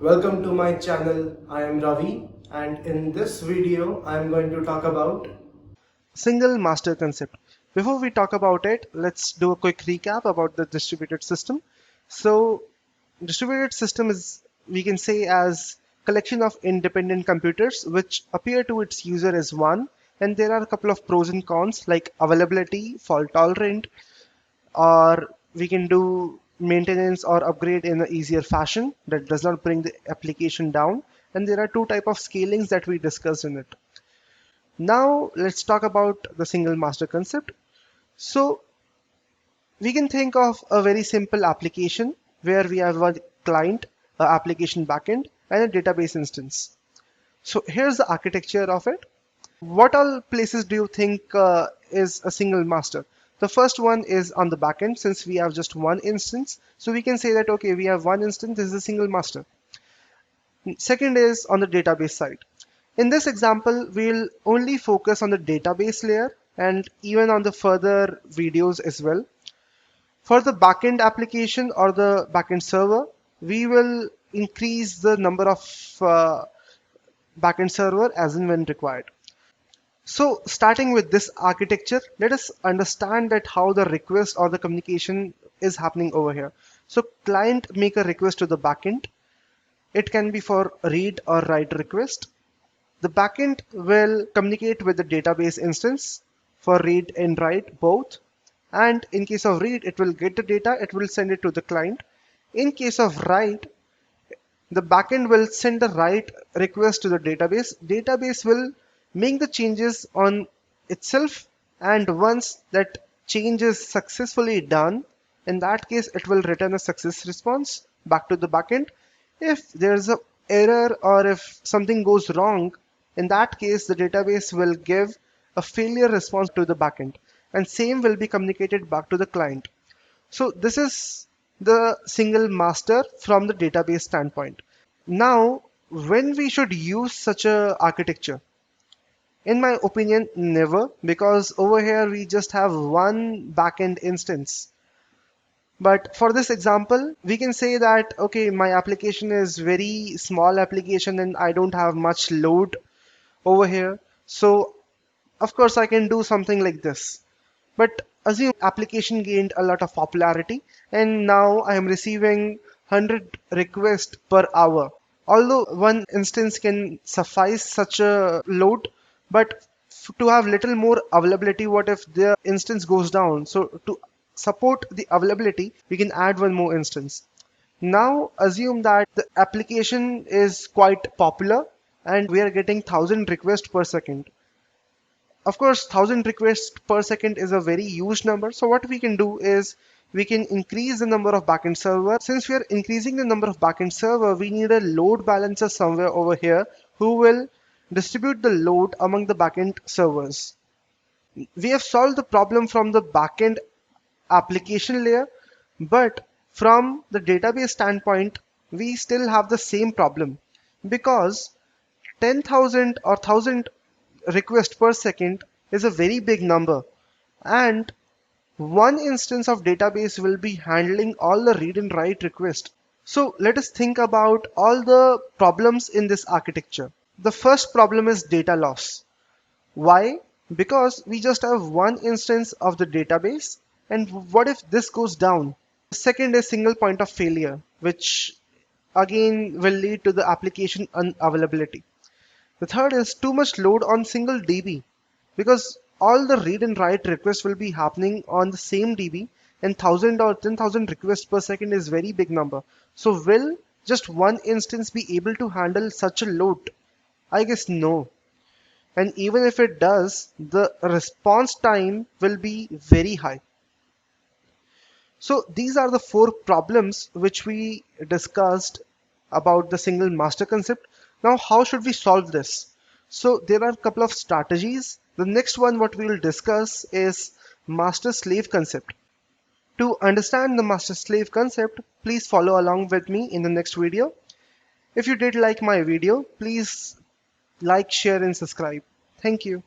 Welcome to my channel. I am Ravi, and in this video I am going to talk about single master concept. Before we talk about it, let's do a quick recap about the distributed system. So distributed system is, we can say, as collection of independent computers which appear to its user as one, and there are a couple of pros and cons like availability, fault tolerant, or we can do maintenance or upgrade in an easier fashion that does not bring the application down. And there are two type of scalings that we discussed in it. Now let's talk about the single master concept. So we can think of a very simple application where we have one client, a application backend, and a database instance. So here's the architecture of it. What all places do you think is a single master? The first one is on the backend, since we have just one instance. So we can say that, okay, we have one instance, this is a single master. Second is on the database side. In this example, we'll only focus on the database layer and even on the further videos as well. For the backend application or the backend server, we will increase the number of backend server as and when required. So starting with this architecture, let us understand that how the request or the communication is happening over here. So client make a request to the backend. It can be for read or write request. The backend will communicate with the database instance for read and write both. And in case of read, it will get the data, it will send it to the client. In case of write, the backend will send the write request to the database. Database will make the changes on itself, and once that change is successfully done, in that case it will return a success response back to the backend. If there's a error or if something goes wrong, in that case the database will give a failure response to the backend, and same will be communicated back to the client. So this is the single master from the database standpoint. Now, when we should use such a architecture? In my opinion, never, because over here we just have one backend instance. But for this example, we can say that, okay, my application is very small application and I don't have much load over here. So of course I can do something like this. But assume application gained a lot of popularity and now I am receiving 100 requests per hour. Although one instance can suffice such a load, but to have little more availability, what if the instance goes down? So to support the availability, we can add one more instance. Now assume that the application is quite popular and we are getting 1000 requests per second. Of course, 1000 requests per second is a very huge number. So what we can do is we can increase the number of backend server. Since we are increasing the number of backend server, we need a load balancer somewhere over here who will distribute the load among the backend servers. We have solved the problem from the backend application layer, but from the database standpoint, we still have the same problem because 10,000 or 1000 requests per second is a very big number, and one instance of database will be handling all the read and write requests. So let us think about all the problems in this architecture. The first problem is data loss. Why? Because we just have one instance of the database, and what if this goes down? The second is single point of failure, which again will lead to the application unavailability. The third is too much load on single DB, because all the read and write requests will be happening on the same DB, and 1000 or 10,000 requests per second is very big number. So will just one instance be able to handle such a load? I guess no. And even if it does, the response time will be very high. So these are the four problems which we discussed about the single master concept. Now, how should we solve this? So there are a couple of strategies. The next one what we will discuss is master slave concept. To understand the master slave concept, please follow along with me in the next video. If you did like my video, please like, share and subscribe. Thank you.